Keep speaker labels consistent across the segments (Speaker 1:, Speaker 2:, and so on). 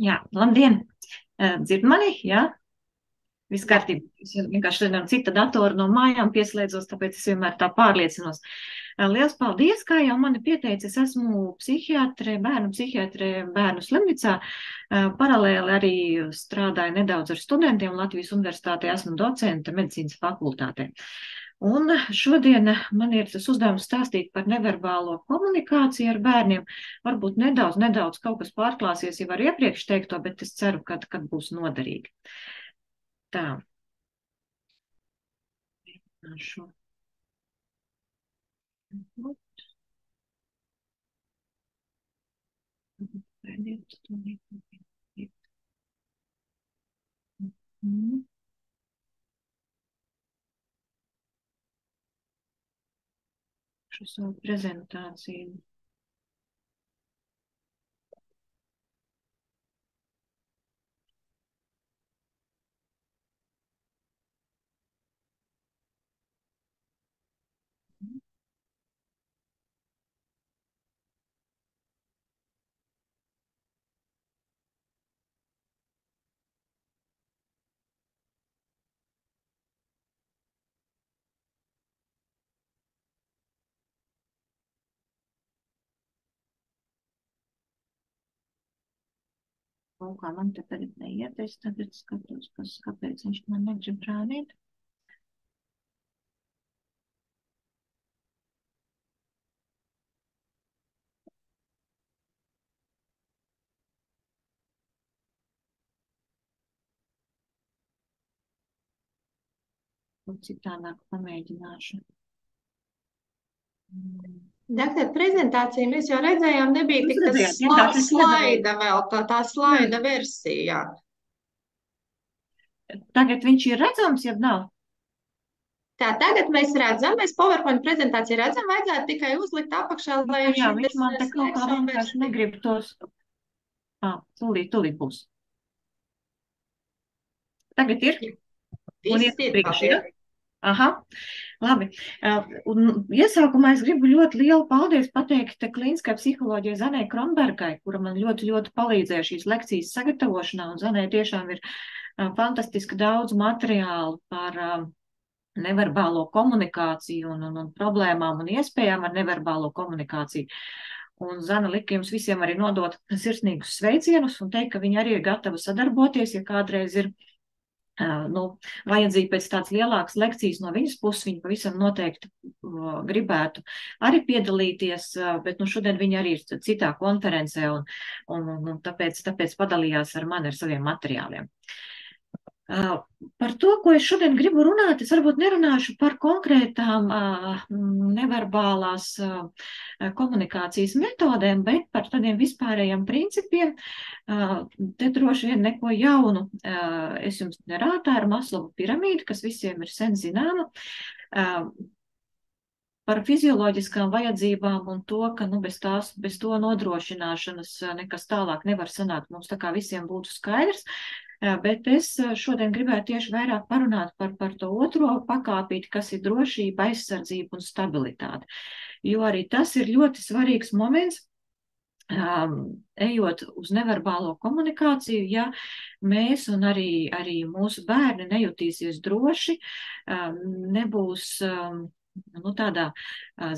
Speaker 1: Jā, labdien! Dzird mani? Jā, viss
Speaker 2: Jā,
Speaker 1: kārtībā. Es vienkārši šodien ar cita datoru no mājām pieslēdzos, tāpēc es vienmēr tā pārliecinos. Liels paldies, kā jau mani pieteica, es esmu psihiatre bērnu slimnīcā. Paralēli arī strādāju nedaudz ar studentiem Latvijas universitātē, esmu docente medicīnas fakultātē. Un šodien man ir tas uzdevums stāstīt par neverbālo komunikāciju ar bērniem. Varbūt nedaudz kaut kas pārklāsies jau ar iepriekš teikto, bet es ceru, kad būs noderīgi. Tā. Šo. Šo savu prezentāciju. Kaut kā man te tagad neiet, es tagad skatos, kāpēc viņš man negrib rādīt. Un citādāk pamēģināšu.
Speaker 2: Dakter, prezentāciju mēs jau redzējām, nebija
Speaker 1: Jūs
Speaker 2: tik tas
Speaker 1: redzējāt, vienkārši es iedalīju.
Speaker 2: slaida vēl, tā slaida versija.
Speaker 1: Tagad viņš ir redzams, ja nav?
Speaker 2: Tā, tagad mēs redzam, mēs PowerPoint prezentāciju redzam, vajadzētu tikai uzlikt apakšā, lai
Speaker 1: Jā,
Speaker 2: šī
Speaker 1: viņš man te kaut kā
Speaker 2: slideshow
Speaker 1: vienkārši
Speaker 2: versija.
Speaker 1: negrib tos. Tūlīt būs. Tagad ir? Un
Speaker 2: Viss
Speaker 1: iet uz
Speaker 2: ir,
Speaker 1: priekšu, ja?
Speaker 2: paldies.
Speaker 1: Aha, labi. Un iesākumā es gribu ļoti lielu paldies pateikt klīniskai psiholoģijai Zanai Kronbergai, kura man ļoti palīdzēja šīs lekcijas sagatavošanā, un Zanai tiešām ir fantastiski daudz materiālu par neverbālo komunikāciju un problēmām un iespējām ar neverbālo komunikāciju. Un Zana lika jums visiem arī nodot sirsnīgus sveicienus un teikt, ka viņa arī ir gatava sadarboties, ja kādreiz ir vajadzīga pēc tādas lielākas lekcijas no viņas puses, viņa pavisam noteikti gribētu arī piedalīties, bet šodien viņa arī ir citā konferencē un tāpēc padalījās ar mani ar saviem materiāliem. Par to, ko es šodien gribu runāt, es varbūt nerunāšu par konkrētām neverbālās komunikācijas metodēm, bet par tādiem vispārējiem principiem. Te droši vien neko jaunu es jums nerātu ar Maslovu piramīdu, kas visiem ir sen zināma. Par fizioloģiskām vajadzībām un to, ka bez to nodrošināšanas nekas tālāk nevar sanākt. Mums tā kā visiem būtu skaidrs. Bet es šodien gribētu tieši vairāk parunāt par to otro pakāpīti, kas ir drošība, aizsardzība un stabilitāte. Jo arī tas ir ļoti svarīgs moments, ejot uz neverbālo komunikāciju, ja mēs un arī mūsu bērni nejutīsies droši, nebūs tādā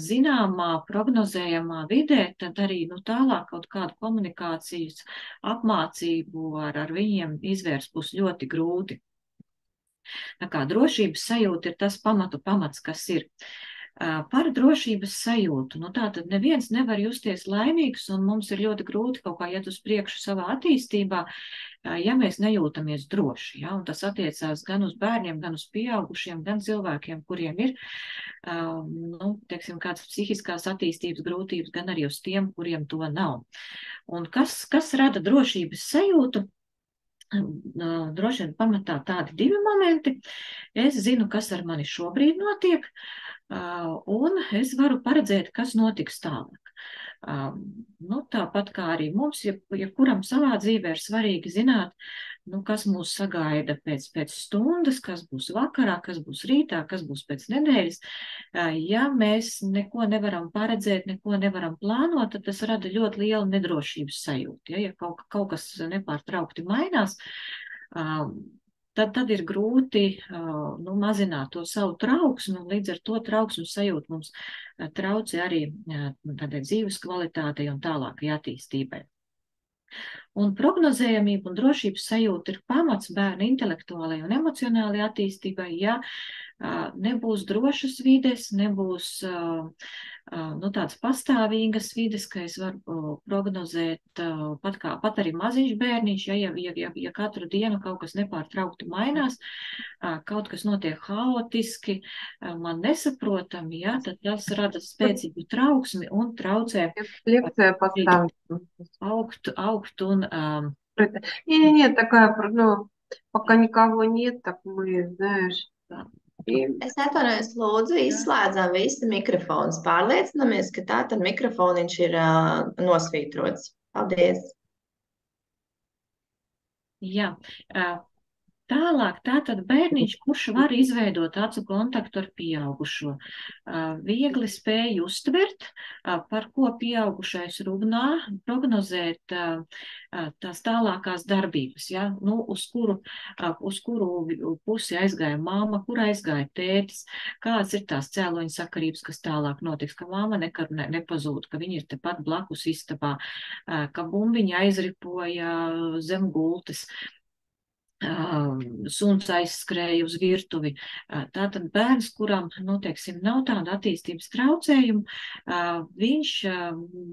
Speaker 1: zināmā, prognozējamā vidē, tad arī tālāk kaut kādu komunikācijas apmācību ar viņiem izvērst būs ļoti grūti. Tā kā drošības sajūta ir tas pamats, kas ir. Par drošības sajūtu. Tātad neviens nevar justies laimīgs, un mums ir ļoti grūti kaut kā iet uz priekšu savā attīstībā, ja mēs nejūtamies droši. Ja? Un tas attiecās gan uz bērniem, gan uz pieaugušiem, gan cilvēkiem, kuriem ir kādas psihiskās attīstības grūtības, gan arī uz tiem, kuriem to nav. Un kas rada drošības sajūtu? Droši vien pamatā tādi divi momenti. Es zinu, kas ar mani šobrīd notiek, un es varu paredzēt, kas notiks tālāk. Nu, tāpat kā arī mums, ja kuram savā dzīvē ir svarīgi zināt, nu, kas mūs sagaida pēc stundas, kas būs vakarā, kas būs rītā, kas būs pēc nedēļas. Ja mēs neko nevaram paredzēt, neko nevaram plānot, tad tas rada ļoti lielu nedrošības sajūtu. Ja kaut kas nepārtraukti mainās, tad ir grūti nu, mazināt to savu trauksmu, un līdz ar to trauksmu sajūtu mums traucē arī tādai dzīves kvalitātei un tālākai attīstībai. Un prognozējamība un drošības sajūta ir pamats bērna intelektuālajai un emocionālajai attīstībai, ja nebūs drošas vides, nebūs nu, tādas pastāvīgas vides, ka es varu prognozēt pat arī maziņš bērniņš, ja katru dienu kaut kas nepārtraukti mainās, kaut kas notiek haotiski, man nesaprotami, ja, tad tas rada spēcīgu trauksmi un traucē
Speaker 3: Лекция поставить.
Speaker 1: augt un
Speaker 3: Не-не-не, такая, ну, пока никого нет, так мы, знаешь, и
Speaker 2: Es atvainojos, lūdzu, izslēdzām visi mikrofonus. Pārliecinamies, ka tātad mikrofoniņš ir nosvītrots. Paldies!
Speaker 1: jā. Tālāk, tātad bērniņš, kurš var izveidot acu kontaktu ar pieaugušo, viegli spēj uztvert, par ko pieaugušais runā, prognozēt tās tālākās darbības, ja? Nu, uz kuru pusi aizgāja mamma, kur aizgāja tētis, kādas ir tās cēloņa sakarības, kas tālāk notiks, ka mamma nekad nepazūd, ka viņi ir tepat blakus istabā, ka bumbiņa aizripoja zem gultas, suns aizskrēja uz virtuvi. Tātad bērns, kuram, nu, teiksim, nav tāda attīstības traucējumu, viņš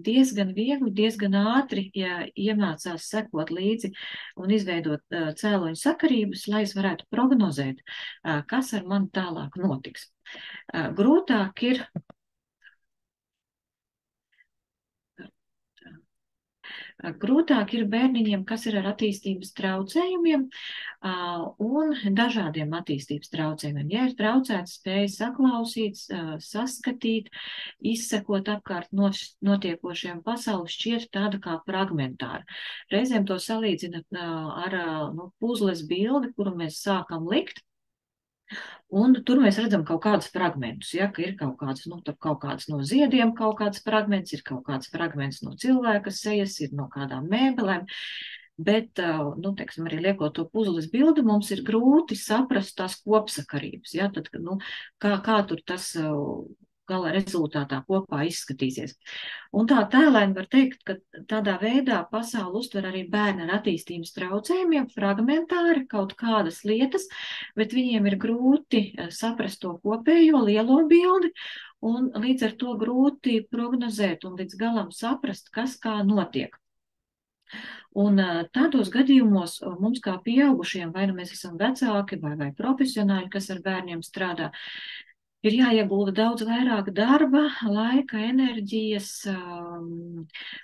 Speaker 1: diezgan viegli, diezgan ātri iemācās sekot līdzi un izveidot cēloņu sakarības, lai es varētu prognozēt, kas ar mani tālāk notiks. Grūtāk ir bērniņiem, kas ir ar attīstības traucējumiem un dažādiem attīstības traucējumiem. Ja ir traucēts spēja saklausīt, saskatīt, izsekot apkārt notiekošiem, pasauli šķiet tāda kā fragmentāra. Reizēm to salīdzina ar puzles bildi, kuru mēs sākam likt. Un tur mēs redzam kaut kādus fragmentus, ja, ka ir kaut kāds no ziediem, kaut kāds fragments, ir kaut kāds fragments no cilvēka sejas, ir no kādām mēbelēm, bet, nu, teiksim, arī liekot to puzles bildi, mums ir grūti saprast tās kopsakarības, ja, tad, nu, kā tur tas gala rezultātā kopā izskatīsies. Un tā tēlēni var teikt, ka tādā veidā pasauli uztver arī bērni ar attīstības traucējumiem, fragmentāri kaut kādas lietas, bet viņiem ir grūti saprast to kopējo lielo bildi, un līdz ar to grūti prognozēt un līdz galam saprast, kas kā notiek. Un tādos gadījumos mums kā pieaugušiem, vai nu mēs esam vecāki vai profesionāļi, kas ar bērniem strādā, ir jāiegulda daudz vairāk darba, laika, enerģijas,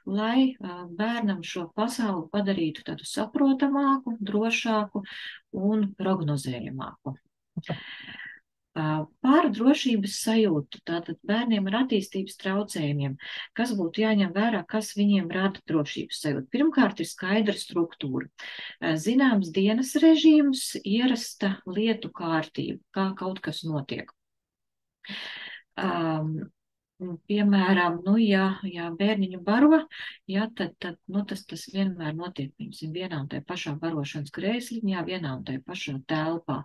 Speaker 1: lai bērnam šo pasauli padarītu tādu saprotamāku, drošāku un prognozējamāku. Par drošības sajūtu, tātad bērniem ar attīstības traucējumiem, kas būtu jāņem vērā, kas viņiem rada drošības sajūtu. Pirmkārt, ir skaidra struktūra. Zināms dienas režīms, ierasta lietu kārtība, kā kaut kas notiek. Piemēram, nu, ja bērniņu baro, ja, tad nu, tas vienmēr notiek vienā un tajā pašā barošanas krēsliņā, vienā un tajā pašā telpā.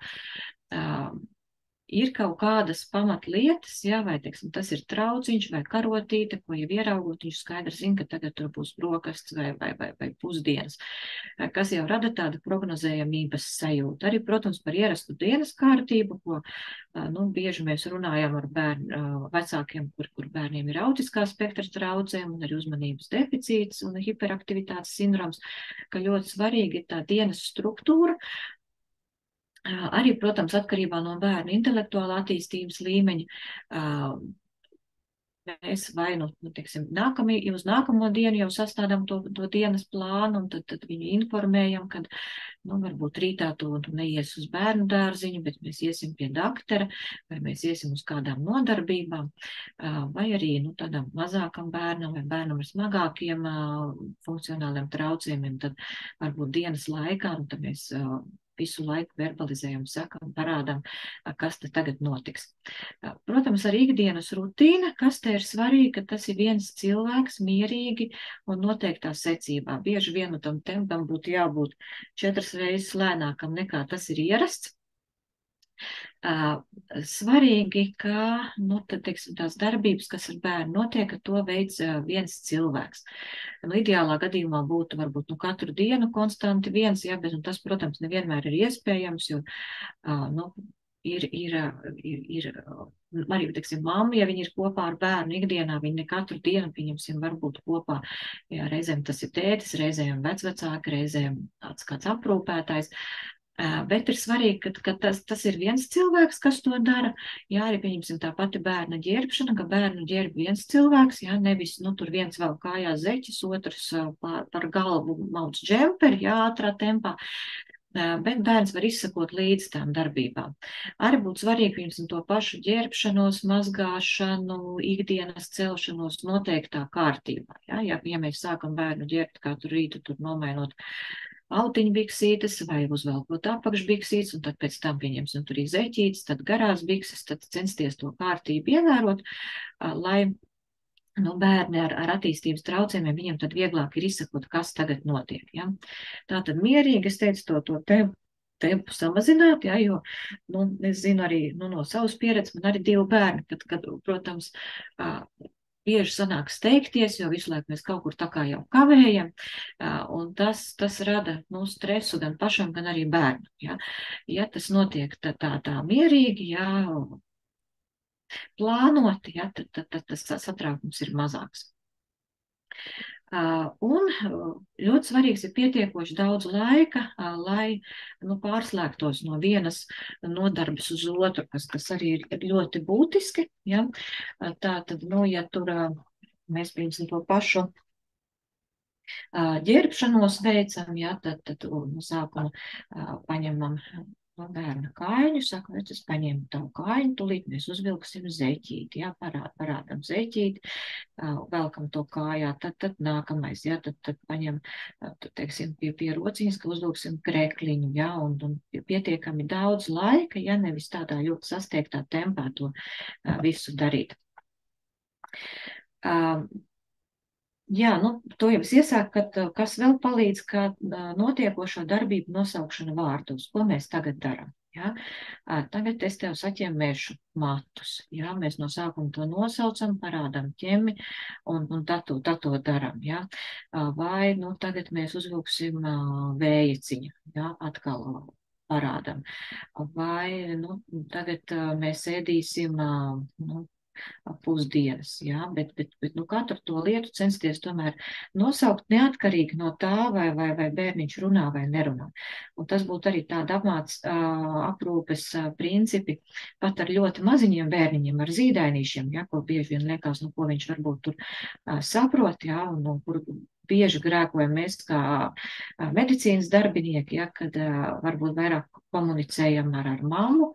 Speaker 1: Ir kaut kādas pamatlietas, ja, vai, teiksim, tas ir trauciņš vai karotīte, ko jau ieraugot, viņš skaidri zina, ka tagad tur būs brokasts vai pusdienas, kas jau rada tādu prognozējamības sajūtu. Arī, protams, par ierastu dienas kārtību, ko, nu, bieži mēs runājam ar vecākiem, kur bērniem ir autiskā spektra traucējumi un arī uzmanības deficīts un hiperaktivitātes sindroms, ka ļoti svarīgi ir tā dienas struktūra. Arī, protams, atkarībā no bērna intelektuālā attīstības līmeņa, mēs vai teiksim, uz nākamo dienu jau sastādām to dienas plānu, un tad viņu informējam, kad, varbūt rītā tu neies uz bērnu dārziņu, bet mēs iesim pie daktara, vai mēs iesim uz kādām nodarbībām, vai arī, tādam mazākam bērnam, vai bērnam ar smagākiem funkcionāliem traucējumiem, tad varbūt dienas laikā, tad mēs visu laiku verbalizējam, sakam, parādam, kas te tagad notiks. Protams, arī ikdienas rutīna, kas te ir svarīgi, ka tas ir viens cilvēks mierīgi un noteiktā secībā. Bieži vien tam tempam būtu jābūt 4 reizes lēnākam nekā tas ir ierasts. Svarīgi, ka, teiksim, tās darbības, kas ar bērnu notiek, ka to veids viens cilvēks. Ideālā gadījumā būtu varbūt katru dienu konstanti viens, bet tas, protams, nevienmēr ir iespējams, jo, ir arī, teiksim, mamma, ja viņi ir kopā ar bērnu ikdienā, viņi ne katru dienu, pieņemsim, varbūt kopā, reizēm tas ir tētis, reizēm vecvecāki, reizēm kāds aprūpētājs. Bet ir svarīgi, ka tas ir viens cilvēks, kas to dara. Arī, pieņemsim, tā pati bērna ģērbšana, ka bērnu ģērb viens cilvēks, nevis, tur viens vēl kājā zeķis, otrs par galvu mauc džemperi, ātrā tempā. Bet bērns var izsakot līdz tām darbībām. Arī būtu svarīgi, pieņemsim, to pašu ģērbšanos, mazgāšanu, ikdienas celšanos noteiktā kārtībā. Ja mēs sākam bērnu ģērbt katru rītu, tur nomainot autiņbiksītes vai uzvelkot apakšbiksītes, un tad pēc tam pieņemsim tur ir zeķītes, tad garās bikses, tad censties to kārtību ievērot, lai bērni ar attīstības traucējumiem, viņiem tad vieglāk ir izsakot, kas tagad notiek. Ja? Tātad mierīgi, es teicu, to tempu samazināt, jo, es zinu arī no savas pieredzes, man arī 2 bērni, kad protams, bieži sanāk steigties, jo visu laiku mēs kaut kur tā kā jau kavējam, un tas rada stresu gan pašam, gan arī bērnam. Ja tas notiek tā mierīgi, plānoti, tad tas satraukums ir mazāks. Un ļoti svarīgs ir pietiekoši daudz laika, lai pārslēgtos no vienas nodarbes uz otru, kas arī ir ļoti būtiski. Ja? Tātad, ja tur mēs, piemēram, to pašu ģērbšanos veicam, tad no sākuma paņemam no bērna kājiņu, saka, es paņēmu tavu kājiņu, tūlīt mēs uzvilksim zeķīti, parādam zeķīti, velkam to kājā, tad nākamais, tad paņem, teiksim, pie rociņas, ka uzvilksim krekliņu, un pietiekami daudz laika, nevis tādā ļoti sasteigtā tempā to visu darīt. To jau es iesāku, kas vēl palīdz, kā notiekošo darbību nosaukšana vārdos. Ko mēs tagad darām? Tagad es tev saķemmēšu matus. Mēs no sākuma to nosaucam, parādam ķemi un tad to darām. Vai tagad mēs uzvilksim vējaciņu, atkal parādam. Vai tagad mēs ēdīsim pusdienas, bet katru to lietu censties tomēr nosaukt neatkarīgi no tā, vai bērniņš runā vai nerunā. Un tas būtu arī tāda apmāc aprūpes principi pat ar ļoti maziņiem bērniņiem, ar zīdainīšiem, ko bieži vien liekas, ko viņš varbūt tur saprot, un kur bieži grēkojam mēs kā medicīnas darbinieki, kad varbūt vairāk komunicējam ar mammu,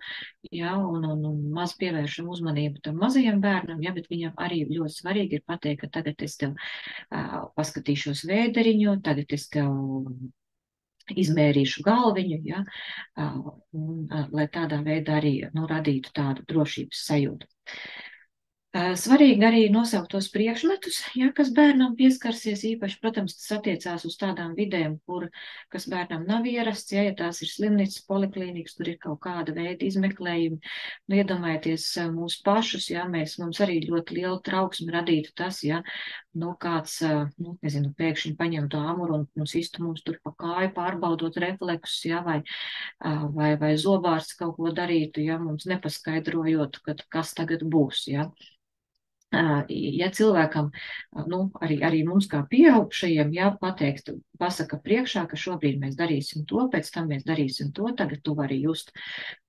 Speaker 1: un maz pievēršam uzmanību tam mazajam bērnam, bet viņam arī ļoti svarīgi ir pateikt, ka tagad es tev paskatīšos vēderiņu, tagad es tev izmērīšu galviņu, lai tādā veidā arī radītu tādu drošības sajūtu. Svarīgi arī nosaukt tos priekšmetus, kas bērnam pieskarsies īpaši, protams, tas attiecās uz tādām vidēm, kas bērnam nav ierasts, ja tās ir slimnīcas, poliklīnikas, tur ir kaut kāda veida izmeklējumi. Iedomājieties mūsu pašus, mums arī ļoti liela trauksme radītu tas, kāds, pēkšņi paņem to āmuru un sistu mums tur pa kāju, pārbaudot refleksus, vai zobārsts kaut ko darītu, mums nepaskaidrojot, kas tagad būs, Ja cilvēkam, arī mums kā pieaugšajiem, pasaka priekšā, ka šobrīd mēs darīsim to, pēc tam mēs darīsim to, tagad tu vari just,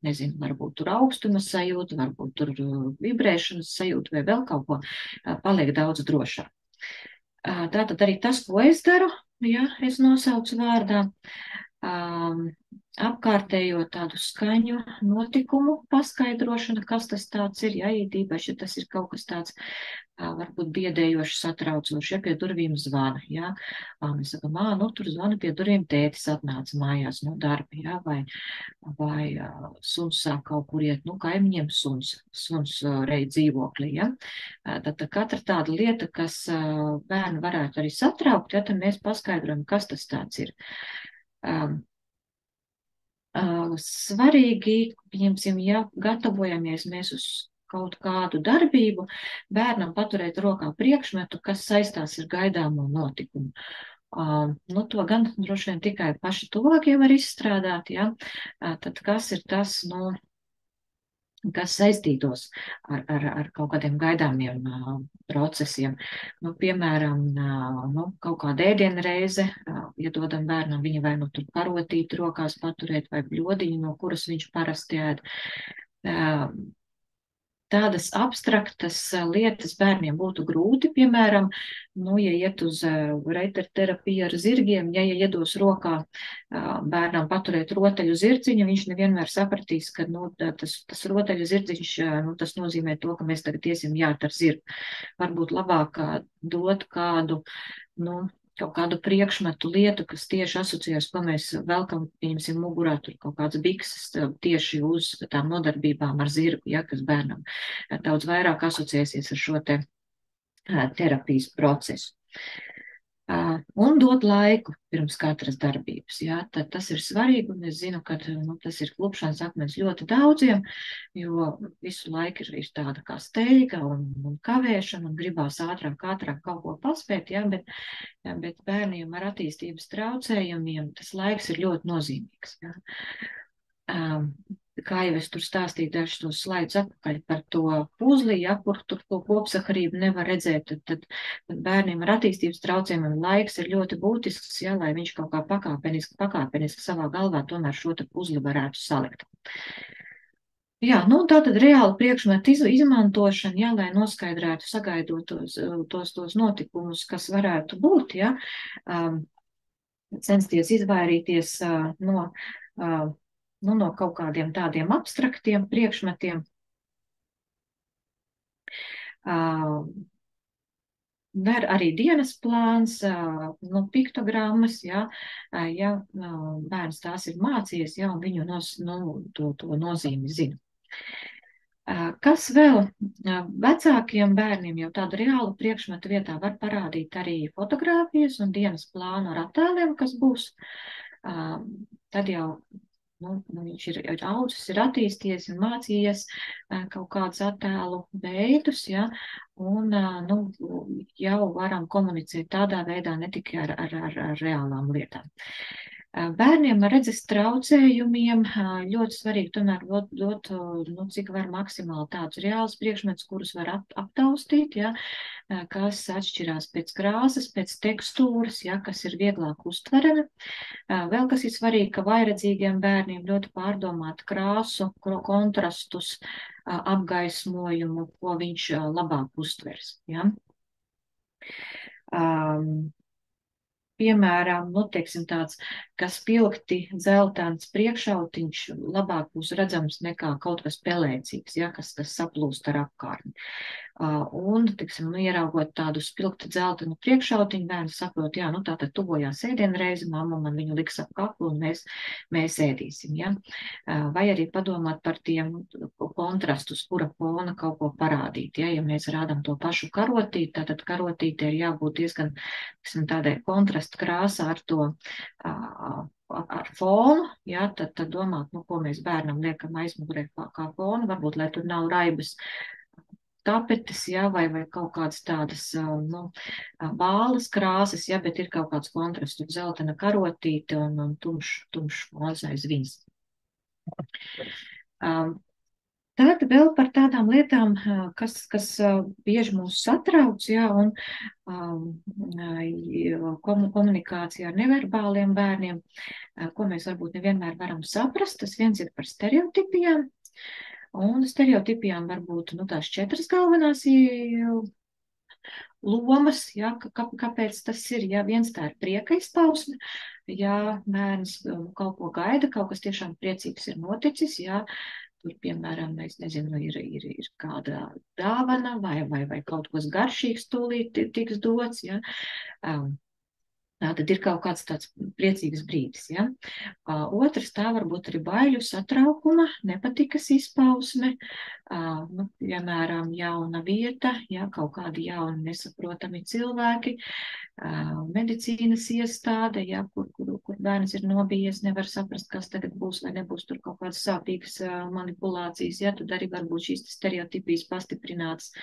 Speaker 1: nezinu, varbūt tur augstuma sajūta, varbūt tur vibrēšanas sajūta vai vēl kaut ko, paliek daudz drošāk. Tātad arī tas, ko es daru, es nosaucu vārdā, apkārtējo tādu skaņu notikumu paskaidrošana, kas tas tāds ir, īpaši, ja tas ir kaut kas tāds, varbūt biedējoši, satraucoši, pie durvīm zvana, mēs sakam, tur zvana pie durvīm, tētis atnāca mājās no darba, vai suns sāk kaut kur iet, kaimiņiem suns reid dzīvoklī, Tad katra tāda lieta, kas bērnu varētu arī satraukt, tad mēs paskaidrojam, kas tas tāds ir. Svarīgi, pieņemsim, ja gatavojamies mēs uz kaut kādu darbību, bērnam paturēt rokā priekšmetu, kas saistās ar gaidāmo notikumu. To gan droši vien tikai paši tuvākie var izstrādāt, tad kas ir tas, kas saistītos ar kaut kādiem gaidāmiem procesiem. Piemēram, kaut kāda ēdienreize, iedodam bērnam, viņa vai tur karotīti rokās paturēt, vai bļodiņu, no kuras viņš parasti ēd. Tādas abstraktas lietas bērniem būtu grūti, piemēram, ja iet uz reiterterapiju ar zirgiem, ja iedos rokā bērnam paturēt rotaļu zirdziņu, viņš nevienmēr sapratīs, ka tas rotaļu zirdziņš, tas nozīmē to, ka mēs tagad iesim jārt ar zirgu. Varbūt labāk dot kaut kādu priekšmetu lietu, kas tieši asociējas, ko mēs velkam, pieņemsim, mugurā, tur kaut kāds bikses tieši uz tām nodarbībām ar zirgu, kas bērnam daudz vairāk asociēsies ar šo terapijas procesu. Un dot laiku pirms katras darbības, tad tas ir svarīgi, un es zinu, ka tas ir klupšanas akmens ļoti daudziem, jo visu laiku ir tāda kā steiga un kavēšana, un gribās ātrāk kaut ko paspēt, bet bērniem ar attīstības traucējumiem tas laiks ir ļoti nozīmīgs. Kā jau es tur stāstīju dažus tos slaidus atpakaļ par to puzli, kur tur to kopsakarību nevar redzēt, tad bērniem ar attīstības traucējumiem laiks ir ļoti būtisks, lai viņš kaut kā pakāpeniski savā galvā tomēr šo te puzli varētu salikt. Tātad reāli priekšmetu izmantošana, lai noskaidrētu, sagaidot tos notikumus, kas varētu būt, censties izvairīties no kaut kādiem tādiem abstraktiem priekšmetiem. Var arī dienas plāns, piktogrammas, ja bērns tās ir mācījies, un viņu to nozīmi zina. Kas vēl vecākiem bērniem jau tādu reālu priekšmetu vietā var parādīt arī fotogrāfijas un dienas plānu ar attēliem, kas būs. Tad jau viņš ir audzis, ir attīstījies un mācījies kaut kādus attēlu veidus, un jau varam komunicēt tādā veidā, ne tikai ar reālām lietām. Bērniem ar redzes traucējumiem ļoti svarīgi tomēr dot, cik var maksimāli tādus reālus priekšmetus, kurus var aptaustīt, kas atšķirās pēc krāsas, pēc tekstūras, kas ir vieglāk uztverami. Vēl kas ir svarīgi, ka vairedzīgiem bērniem ļoti pārdomāt krāsu, kontrastus, apgaismojumu, ko viņš labāk uztvers. Piemēram, teiksim tāds, kas spilgti dzeltens priekšautiņš labāk būs redzams nekā kaut kas pelēcīgs, kas saplūst ar apkārtni. Un, teiksim, ieraugot tādu spilgti dzeltenu priekšautiņu, bērns saprot, tātad tuvojās ēdienreize, mamma man viņu liks ap kaklu un mēs ēdīsim, Vai arī padomāt par tiem kontrastus, kura fona kaut ko parādīt, Ja mēs rādam to pašu karotīti, tātad karotīte ir jābūt diezgan, teiksim, tādai kontrastu krāsā ar to ar fonu, tad domāt, ko mēs bērnam liekam aizmugurē kā fonu, varbūt, lai tur nav raibas tapetes, vai kaut kādas tādas, bālas krāsas, bet ir kaut kāds kontrasts, zeltaina karotīte un tumšs mazais vins. Tad vēl par tādām lietām, kas bieži mūs satrauc, jā, un komunikācijā ar neverbāliem bērniem, ko mēs varbūt nevienmēr varam saprast. Tas viens ir par stereotipijām, un stereotipijām var būt, tās 4 galvenās lomas, jā, kāpēc tas ir, jā, viens tā ir prieka izpausme, jā, bērns kaut ko gaida, kaut kas tiešām priecīgs ir noticis, jā, tur, piemēram, es nezinu, ir kāda dāvana vai kaut kas garšīgs tūlīt tiks dots, ja. Tad ir kaut kāds tāds priecīgs brīdis, ja. Otrs tā varbūt arī baiļu, satraukuma, nepatikas izpausme, piemēram, jauna vieta, ja, kaut kādi jauni nesaprotami cilvēki, medicīnas iestāde, ja, kur bērns ir nobijies, nevar saprast, kas tagad būs vai nebūs tur kaut kādas sāpīgas manipulācijas, ja, tad arī varbūt šīs stereotipijas pastiprinātas.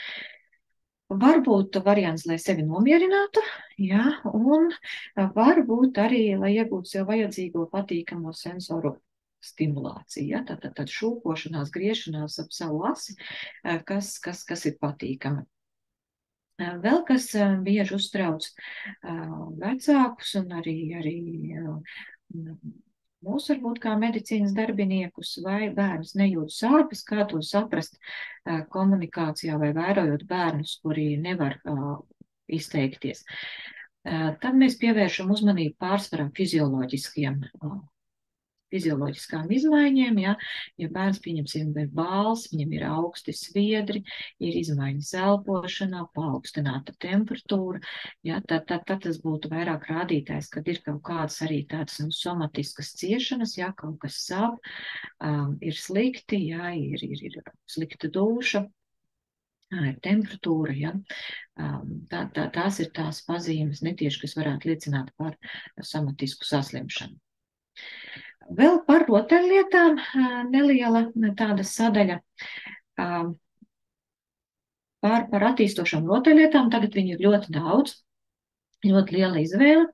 Speaker 1: Varbūt variants, lai sevi nomierinātu, ja, un varbūt arī, lai iegūtu sev vajadzīgo patīkamo sensoru stimulāciju, ja, tad šūpošanās, griešanās ap savu asi, kas ir patīkama. Vēl kas bieži uztrauc vecākus un arī mūs varbūt kā medicīnas darbiniekus, vai bērns nejūt sāpes, kā to saprast komunikācijā vai vērojot bērnus, kuri nevar izteikties. Tad mēs pievēršam uzmanību pārsvarā fizioloģiskām izmaiņām, ja bērns, pieņemsim, ir bāls, viņam ir augsti sviedri, ir izmaiņas elpošanā, paaugstināta temperatūra, ja, tad tas būtu vairāk rādītājs, kad ir kaut kādas arī tādas somatiskas ciešanas, ja, kaut kas sāp, ir slikti, ja, ir slikta duša, ir temperatūra, ja. Tās ir tās pazīmes netieši, kas varētu liecināt par somatisku saslimšanu. Vēl par rotaļlietām neliela tāda sadaļa par attīstošām rotaļlietām. Tagad viņi ir ļoti daudz, ļoti liela izvēle.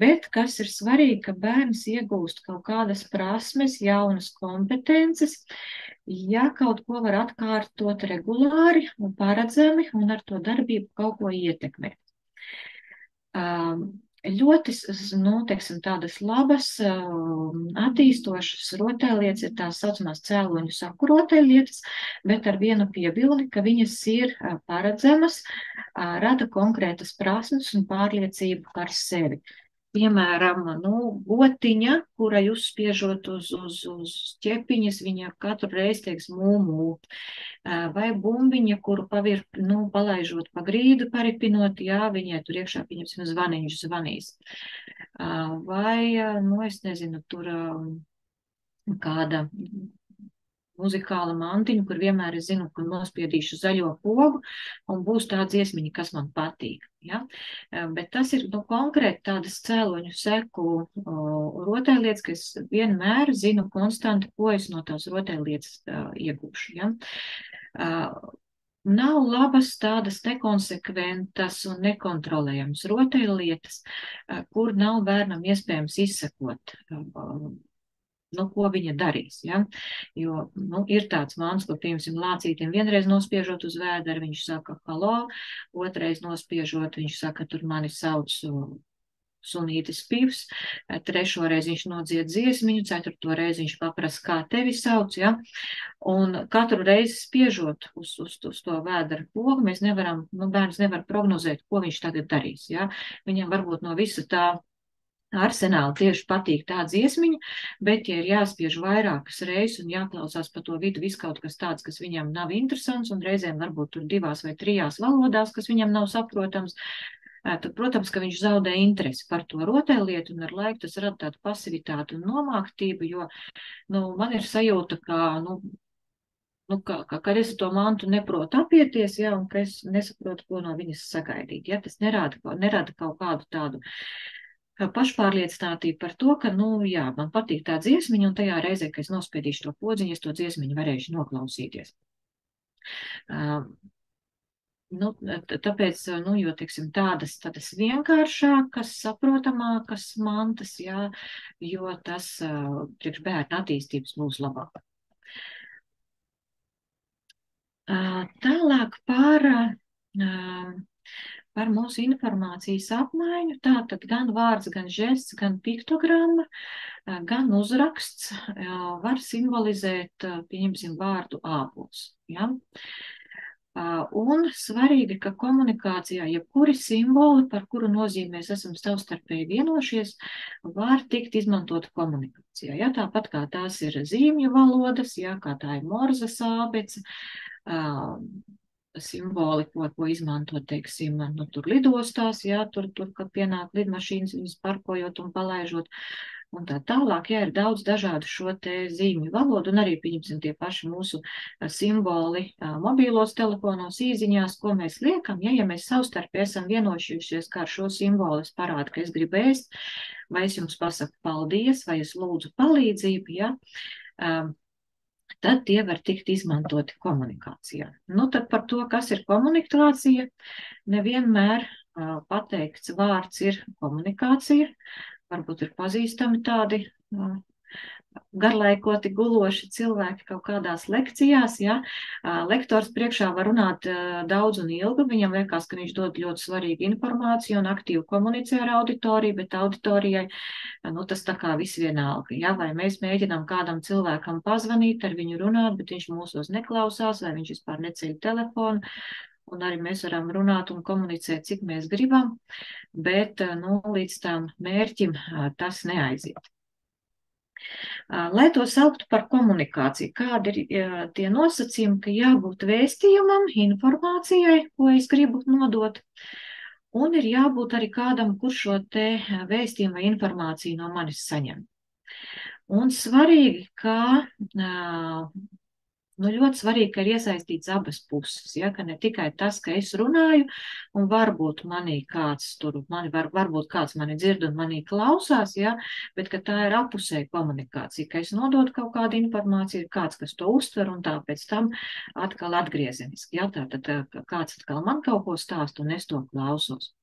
Speaker 1: Bet kas ir svarīgi, ka bērns iegūst kaut kādas prasmes, jaunas kompetences, ja kaut ko var atkārtot regulāri un paredzami un ar to darbību kaut ko ietekmēt. Ļoti, teiksim, tādas labas, attīstošas rotaļlietas ir tās saucamās cēloņu saku rotaļlietas, bet ar vienu piebildi, ka viņas ir paredzamas, rada konkrētas prasmes un pārliecību par sevi. Piemēram, gotiņa, kurai uzspiežot uz ķepiņas, viņa katru reizi teiks mū. Vai bumbiņa, kuru palaižot pa grīdu, paripinot, jā, viņai tur iekšā, pieņemsim, zvaniņš zvanīs. Vai, es nezinu, tur kāda muzikāla mantiņa, kur vienmēr es zinu, kur nospiedīšu zaļo pogu un būs tā dziesmiņa, kas man patīk. Ja? Bet tas ir konkrēti tādas cēloņu seku rotaļlietas, ka es vienmēr zinu konstanti, ko es no tās rotaļlietas iegūšu. Ja? Nav labas tādas nekonsekventas un nekontrolējamas rotaļlietas, kur nav bērnam iespējams izsekot, ko viņa darīs, ja? Jo, ir tāds māns, kur, piemēram, lācītiem vienreiz nospiežot uz vēdera, viņš saka halo, otrais nospiežot, viņš saka, tur mani sauc sunītis Pivs, trešoreiz viņš nodzied dziesmiņu, ceturto reizi viņš paprasa, kā tevi sauc, ja? Un katru reizi spiežot uz to vēdera pogu, mēs nevaram, bērns nevar prognozēt, ko viņš tagad darīs, ja? Viņam varbūt no visa tā arsenāli tieši patīk tā dziesmiņa, bet, ja ir jāspiež vairākas reizes un jāklausās pa to vidu viskaut kas tāds, kas viņam nav interesants, un reizēm varbūt tur 2 vai 3 valodās, kas viņam nav saprotams, tad, protams, ka viņš zaudē interesi par to rotaļlietu, un ar laiku tas rada tādu pasivitāti un nomāktību, jo, man ir sajūta, kad es to mantu neprotu apieties, ja, un ka es nesaprotu, ko no viņas sagaidīt, ja, tas nerada kaut kādu tādu pašpārliecinātība par to, ka, man patīk tā dziesmiņa, un tajā reizē, kad es nospiedīšu to podziņu, es to dziesmiņu varēšu noklausīties. Tāpēc, jo, teiksim, tādas vienkāršākas, saprotamākas mantas, jā, jo tas priekš bērna attīstības būs labāk. Tālāk par mūsu informācijas apmaiņu, tātad gan vārds, gan žests, gan piktogramma, gan uzraksts var simbolizēt, pieņemsim, vārdu ābols. Ja? Un svarīgi, ka komunikācijā jebkuri simboli, par kuru nozīmē mēs esam savstarpēji vienošies, var tikt izmantot komunikācijā. Ja? Tāpat kā tās ir zīmju valodas, ja? Kā tā ir Morzes ābece, simboli, ko izmanto, teiksim, tur lidostās, jā, tur, kad pienāk lidmašīnas, viņas parkojot un palaižot, un tā tālāk, jā, ir daudz dažādu šo te zīmju valodu, un arī, pieņemsim, tie paši mūsu simboli mobīlos telefonos, īziņās, ko mēs liekam, ja mēs savstarpēji esam vienojušies, kā ar šo simbolu es parādu, ka es gribu ēst, vai es jums pasaku paldies, vai es lūdzu palīdzību, ja, tad tie var tikt izmantoti komunikācijā. Nu, tad par to, kas ir komunikācija, nevienmēr pateikts vārds ir komunikācija. Varbūt ir pazīstami tādi garlaikoti guloši cilvēki kaut kādās lekcijās, ja. Lektors priekšā var runāt daudz un ilgi, viņam liekas, ka viņš dod ļoti svarīgu informāciju un aktīvi komunicē ar auditoriju, bet auditorijai, tas tā kā viss vienalga, ja, vai mēs mēģinām kādam cilvēkam pazvanīt, ar viņu runāt, bet viņš mūsos neklausās, vai viņš vispār neceļ telefonu, un arī mēs varam runāt un komunicēt, cik mēs gribam, bet, līdz tam mērķim tas neaiziet. Lai to sauktu par komunikāciju, kādi ir tie nosacījumi, ka jābūt vēstījumam, informācijai, ko es gribu nodot, un ir jābūt arī kādam, kurš šo te vēstījumu vai informāciju no manis saņem. Un svarīgi, ka ļoti svarīgi, ka ir iesaistīts abas puses, ja, ka ne tikai tas, ka es runāju, un varbūt varbūt kāds mani dzird un manī klausās, ja, bet ka tā ir apusēja komunikācija, ka es nododu kaut kādu informāciju, ir kāds, kas to uztver, un tā pēc tam atkal atgriezeniski, ja, tātad kāds atkal man kaut ko stāst, un es to klausos.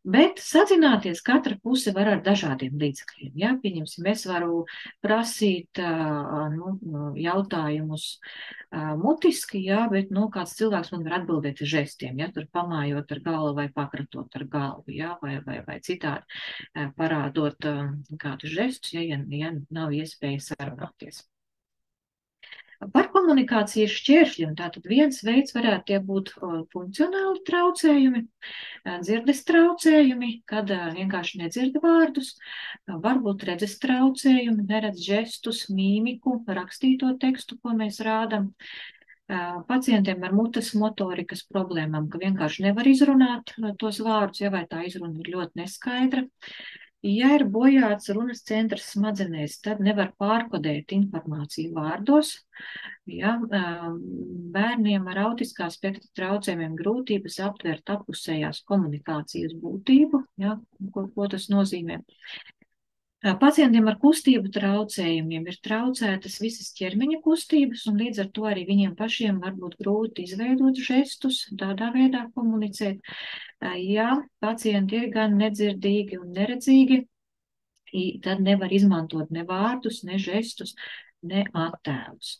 Speaker 1: Bet sazināties katra puse var ar dažādiem līdzekļiem. Ja? Pieņemsim, es varu prasīt jautājumus mutiski, ja? Bet kāds cilvēks man var atbildēt ar žestiem, ja? Tur pamājot ar galvu vai pakratot ar galvu, ja? vai citādi parādot kādus žestus, ja nav iespēja sarunāties. Par komunikācijas šķēršļiem, tātad viens veids varētu būt funkcionāli traucējumi, dzirdes traucējumi, kad vienkārši nedzird vārdus, varbūt redzes traucējumi, neredz žestus, mīmiku, rakstīto tekstu, ko mēs rādam. Pacientiem ar mutes motorikas problēmām, ka vienkārši nevar izrunāt tos vārdus, ja vai tā izruna ir ļoti neskaidra. Ja ir bojāts runas centrs smadzenēs, tad nevar pārkodēt informāciju vārdos. Ja, bērniem ar autiskā spektra traucējumiem grūtības aptvert apusējās komunikācijas būtību, ja, ko tas nozīmē. Pacientiem ar kustību traucējumiem ir traucētas visas ķermeņa kustības, un līdz ar to arī viņiem pašiem var būt grūti izveidot žestus, tādā veidā komunicēt. Ja pacienti ir gan nedzirdīgi un neredzīgi, tad nevar izmantot ne vārdus, ne žestus, ne attēlus.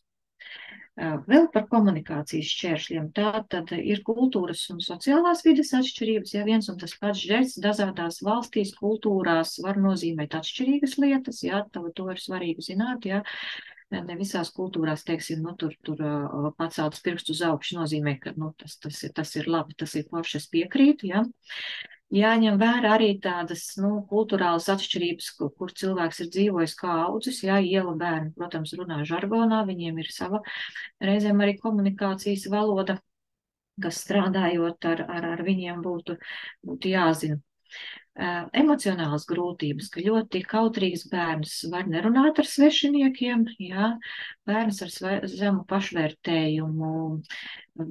Speaker 1: Vēl par komunikācijas šķēršļiem. Tā tad ir kultūras un sociālās vides atšķirības. Ja viens un tas pats žests dažādās valstīs, kultūrās var nozīmēt atšķirīgas lietas, ja, to ir svarīgi zināt, ja. Ne visās kultūrās, teiksim, tur paceltas pirkstu uz augšu nozīmē, ka tas ir labi, tas ir forši, es piekrītu, ja. Jāņem vērā arī tādas kultūrālas atšķirības, kur cilvēks ir dzīvojis kā audzis, jā, iela bērni, protams, runā žargonā, viņiem ir sava reizēm arī komunikācijas valoda, kas strādājot ar viņiem būtu jāzina. Emocionālas grūtības, ka ļoti kautrīgs bērns var nerunāt ar svešiniekiem, jā, bērns ar zemu pašvērtējumu,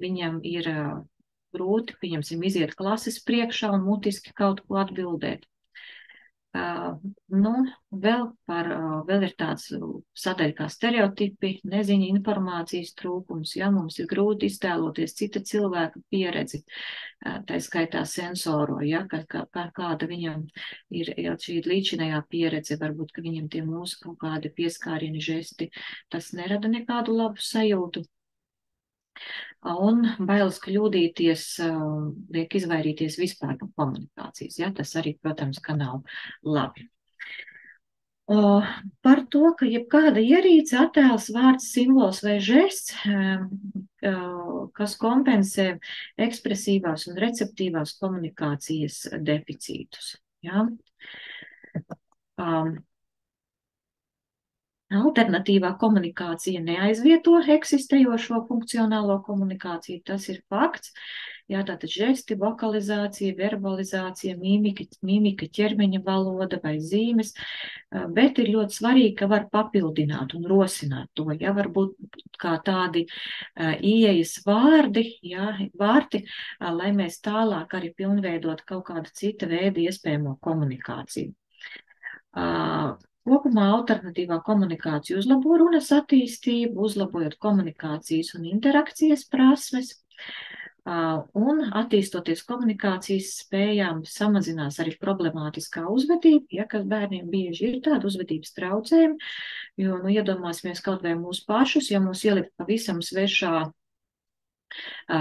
Speaker 1: viņam ir grūti, pieņemsim, iziet klases priekšā un mutiski kaut ko atbildēt. Nu, vēl ir tāds sadaļa kā stereotipi, neziņa, informācijas trūkums, ja mums ir grūti iztēloties cita cilvēka pieredzi, tā skaitā sensoro, ja, kāda viņam ir jau šī līdzinējā pieredze, varbūt, ka viņam tie mūsu kaut kādi pieskārieni žesti, tas nerada nekādu labu sajūtu. Un bailes kļūdīties liek izvairīties vispār no komunikācijas. Ja? Tas arī, protams, ka nav labi. Par to, ka jebkāda ierīce, attēls, vārds, simbols vai žests, kas kompensē ekspresīvās un receptīvās komunikācijas deficītus. Ja? Alternatīvā komunikācija neaizvieto eksistējošo funkcionālo komunikāciju, tas ir fakts. Jā, tātad žesti, vokalizācija, verbalizācija, mīmika, ķermeņa valoda vai zīmes, bet ir ļoti svarīgi, ka var papildināt un rosināt to. Ja, varbūt kā tādi ieejas vārdi, lai mēs tālāk arī pilnveidot kaut kādu cita veida iespējamo komunikāciju. Kopumā alternatīvā komunikācija uzlabo runas attīstību, uzlabojot komunikācijas un interakcijas prasmes, un attīstoties komunikācijas spējām samazinās arī problemātiskā uzvedība, ja, kas bērniem bieži ir tāda uzvedības traucējumi, jo, iedomāsimies kaut vai mūsu pašus, ja mūs ielikt pavisam svešā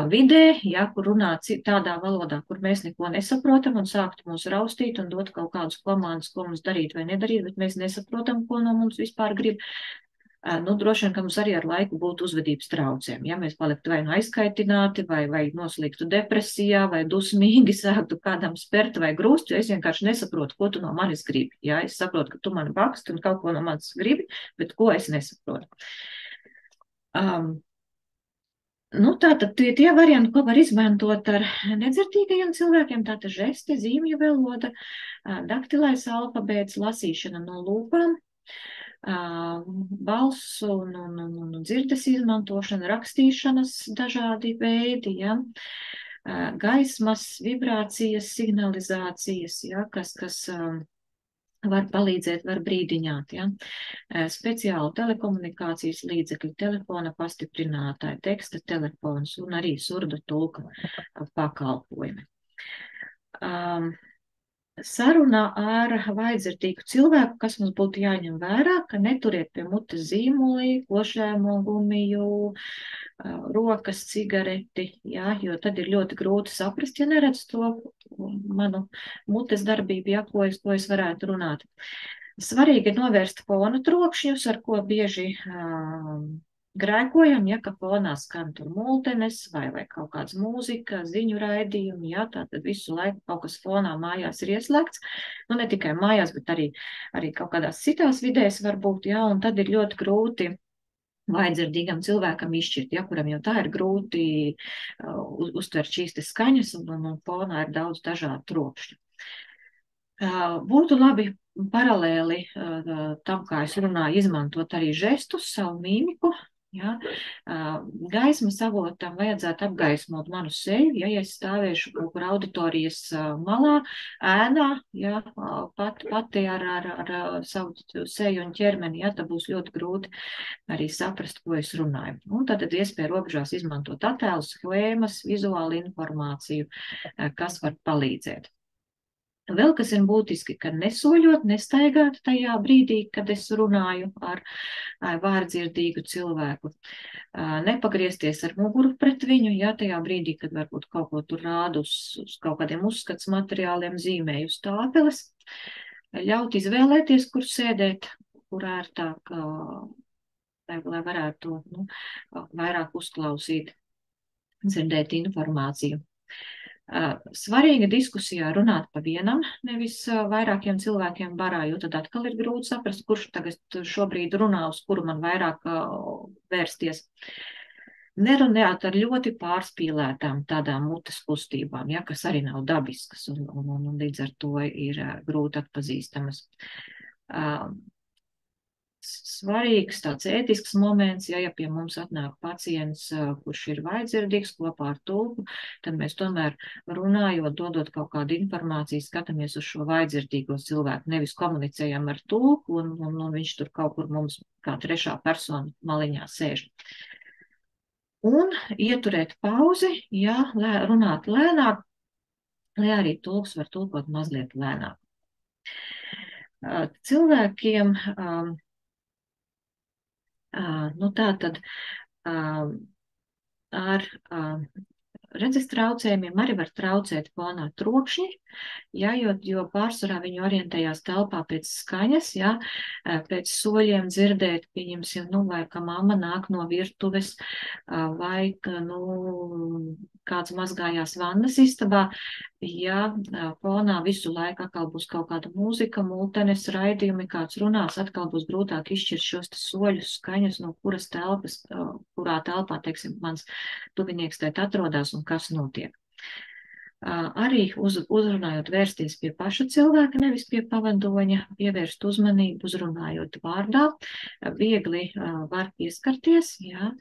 Speaker 1: vidē, ja, kur runā tādā valodā, kur mēs neko nesaprotam un sāktu mūs raustīt un dot kaut kādus komandus, ko mums darīt vai nedarīt, bet mēs nesaprotam, ko no mums vispār grib. Droši vien, ka mums arī ar laiku būtu uzvedības traucējumi. Ja mēs paliktu vai aizkaitināti, vai noslīgtu depresijā, vai dusmīgi sāktu kādam spert vai grūst, jo es vienkārši nesaprotu, ko tu no manis gribi. Ja, es saprotu, ka tu mani baksti un kaut ko no manis gribi, bet ko es nesaprotu. Tātad tie varianti, ko var izmantot ar nedzirdīgajiem cilvēkiem, tātad žesti, zīmju valoda, daktilais alfabēts, lasīšana no lūpām, balsu un dzirdes izmantošana, rakstīšanas dažādi veidi, ja, gaismas, vibrācijas, signalizācijas, ja, kas var palīdzēt, var brīdiņāt, ja. Speciāli telekomunikācijas līdzekļi, telefona pastiprinātāji, teksta telefons un arī surdu tulka pakalpojumi. Sarunā ar vājdzirdīgu cilvēku, kas mums būtu jāņem vērā, ka neturiet pie mutes zīmolī, košēmo gumiju, rokas, cigareti, ja, jo tad ir ļoti grūti saprast, ja neredz to manu mutes darbību, ja, ko es varētu runāt. Svarīgi ir novērst fona trokšņus, ar ko bieži grēkojam, ja, ka fonā skan tur multenes vai kaut kāds mūzika, ziņu raidījumi, ja, tātad visu laiku kaut kas fonā mājās ir ieslēgts, ne tikai mājās, bet arī kaut kādās citās vidēs varbūt, ja, un tad ir ļoti grūti vājdzirdīgam cilvēkam izšķirt, ja, kuram jau tā ir grūti uztvert šīs te skaņas, un fonā ir daudz dažādu trokšņu. Būtu labi paralēli tam, kā es runāju, izmantot arī žestus, savu mīmiku. Ja, gaismas avotam vajadzētu apgaismot manu seju, ja es stāvēšu kaut kur auditorijas malā, ēnā, ja, pati ar savu seju un ķermeni, ja, tad būs ļoti grūti arī saprast, ko es runāju. Un tad iespēja robežās izmantot attēlus, schēmas, vizuālu informāciju, kas var palīdzēt. Vēl kas ir būtiski, ka nesoļot, nestaigāt tajā brīdī, kad es runāju ar vājdzirdīgu cilvēku. Nepagriezties ar muguru pret viņu, ja tajā brīdī, kad varbūt kaut ko tur rādu uz kaut kādiem uzskats materiāliem, zīmēju uz tāpeles. Ļaut izvēlēties, kur sēdēt, kur ērtāk, lai varētu vairāk uzklausīt, dzirdēt informāciju. Svarīga diskusijā runāt pa vienam, nevis vairākiem cilvēkiem barā, jo tad atkal ir grūti saprast, kurš tagad šobrīd runā, uz kuru man vairāk vērsties. Nerunāt ar ļoti pārspīlētām tādām mutes kustībām, ja, kas arī nav dabiskas un līdz ar to ir grūti atpazīstamas. svarīgs tāds ētisks moments, ja pie mums atnāk pacients, kurš ir vājdzirdīgs kopā ar tulku, tad mēs tomēr runājot, dodot kaut kādu informāciju, skatāmies uz šo vājdzirdīgo cilvēku, nevis komunicējam ar tulku un viņš tur kaut kur mums kā trešā persona maliņā sēž. Un ieturēt pauzi, ja runāt lēnāk, lai arī tulks var tulkot mazliet lēnāk. Cilvēkiem nu tātad ar redzes traucējumiem arī var traucēt fonā trokšņi, ja, jo pārsvarā viņi orientējās telpā pēc skaņas, ja, pēc soļiem dzirdēt, pieņemsim, nu, vai ka mamma nāk no virtuves, vai ka, nu, kāds mazgājās vannas istabā, ja fonā visu laiku atkal būs kaut kāda mūzika, multenes, raidījumi, kāds runās, atkal būs grūtāk izšķirt šos soļus, skaņas, no kuras telpas, kurā telpā, teiksim, mans tuvinieks tēt atrodas un kas notiek. Arī uzrunājot vērsties pie paša cilvēka, nevis pie pavadoņa, pievērst uzmanību, uzrunājot vārdā, viegli var pieskarties, jā,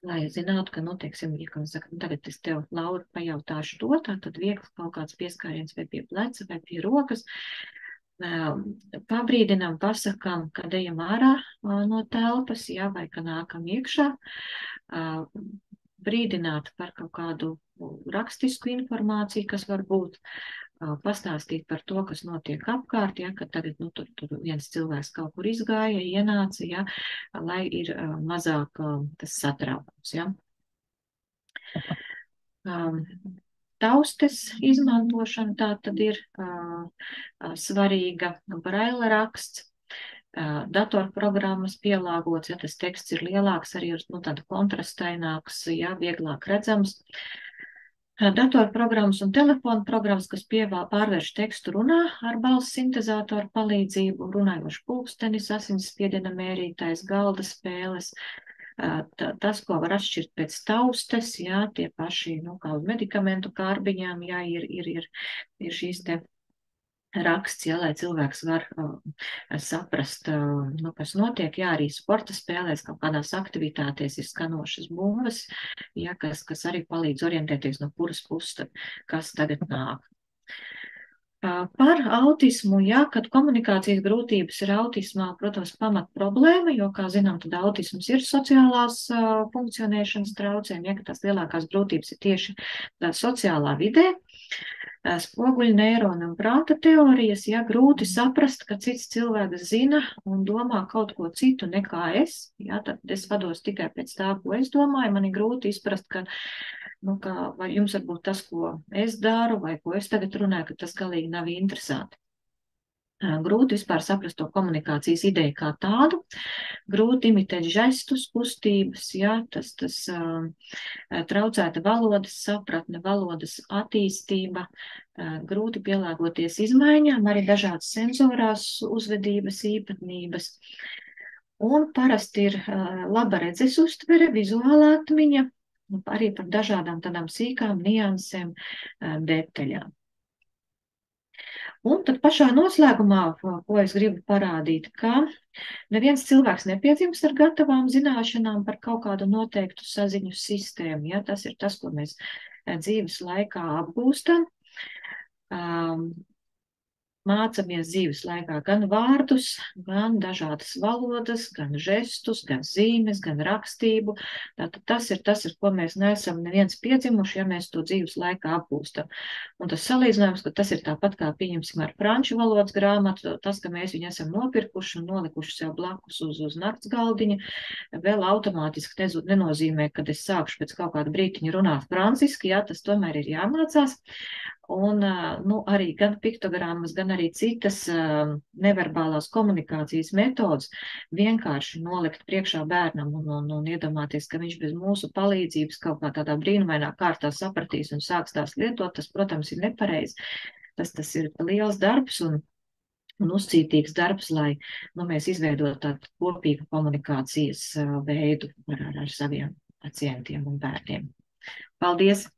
Speaker 1: lai zinātu, ka, nu, teiksim, ja, kā saka, tagad es tev, Laura, pajautāšu to, tad viegli kaut kāds pieskāriens vai pie pleca vai pie rokas, pabrīdinām, pasakām, kad ejam ārā no telpas, jā, vai ka nākam iekšā, brīdināt par kaut kādu rakstisku informāciju, kas var būt, pastāstīt par to, kas notiek apkārt, ja, ka tagad, nu, tur viens cilvēks kaut kur izgāja, ienāca, ja, lai ir mazāk tas satraukums, ja. Taustes izmantošana tā tad ir svarīga, braila raksts, datorprogrammas pielāgots, ja tas teksts ir lielāks, arī ir, nu, tāda kontrastaināks, ja, vieglāk redzams. Datorprogrammas un telefona programmas, kas pārvērš tekstu runā ar balss sintezātoru palīdzību, runājošu pulkstenis, asinsspiediena mērītājs, galda spēles, tas, ko var atšķirt pēc taustes, jā, tie paši, nu, kā uz medikamentu kārbiņām, jā, ir šīs te raksts, jā, lai cilvēks var saprast, nu, kas notiek, jā, arī sporta spēlēs, kaut kādās aktivitātēs ir skanošas bumbas, jā, kas arī palīdz orientēties, no kuras puses, kas tagad nāk. Par autismu, jā, kad komunikācijas grūtības ir autismā, protams, pamat problēma, jo, kā zinām, tad autisms ir sociālās funkcionēšanas traucējumi, ja, ka tās lielākās grūtības ir tieši sociālā vidē. Spoguļu neironu un prāta teorijas, ja grūti saprast, ka cits cilvēks zina un domā kaut ko citu nekā es, ja, tad es vados tikai pēc tā, ko es domāju, man ir grūti izprast, ka, nu, ka, vai jums varbūt tas, ko es daru, vai ko es tagad runāju, ka tas galīgi nav interesanti. Grūti vispār saprast to komunikācijas ideju kā tādu, grūti imitēt žestus, kustības, jā, tas traucēta valodas sapratne, valodas attīstība, grūti pielāgoties izmaiņām, arī dažādas sensorās uzvedības īpatnības. Un parasti ir laba redzes uztvere, vizuālā atmiņa, arī par dažādām tādām sīkām niansēm, detaļām. Un tad pašā noslēgumā, ko es gribu parādīt, ka neviens cilvēks nepiedzimst ar gatavām zināšanām par kaut kādu noteiktu saziņu sistēmu. Ja? Tas ir tas, ko mēs dzīves laikā apgūstam. Mācamies dzīves laikā gan vārdus, gan dažādas valodas, gan žestus, gan zīmes, gan rakstību. Tātad tas ir tas, ar ko mēs neesam neviens piedzimuši, ja mēs to dzīves laikā apgūstam. Un tas salīdzinājums, ka tas ir tāpat kā pieņemsim ar franču valodas grāmatu, tas, ka mēs viņu esam nopirkuši un nolikuši sev blakus uz nakts galdiņa, vēl automātiski nenozīmē, kad es sākšu pēc kaut kāda brītiņa runāt franciski, ja, tas tomēr ir jāmācās. Un, nu, arī gan piktogrammas, gan arī citas neverbālās komunikācijas metodas vienkārši nolikt priekšā bērnam un iedomāties, ka viņš bez mūsu palīdzības kaut kā tādā brīnumainā kārtā sapratīs un sāks tās lietot, tas, protams, ir nepareizi. Tas ir liels darbs un uzcītīgs darbs, lai, nu, mēs izveidotu tādu kopīgu komunikācijas veidu ar saviem pacientiem un bērniem. Paldies!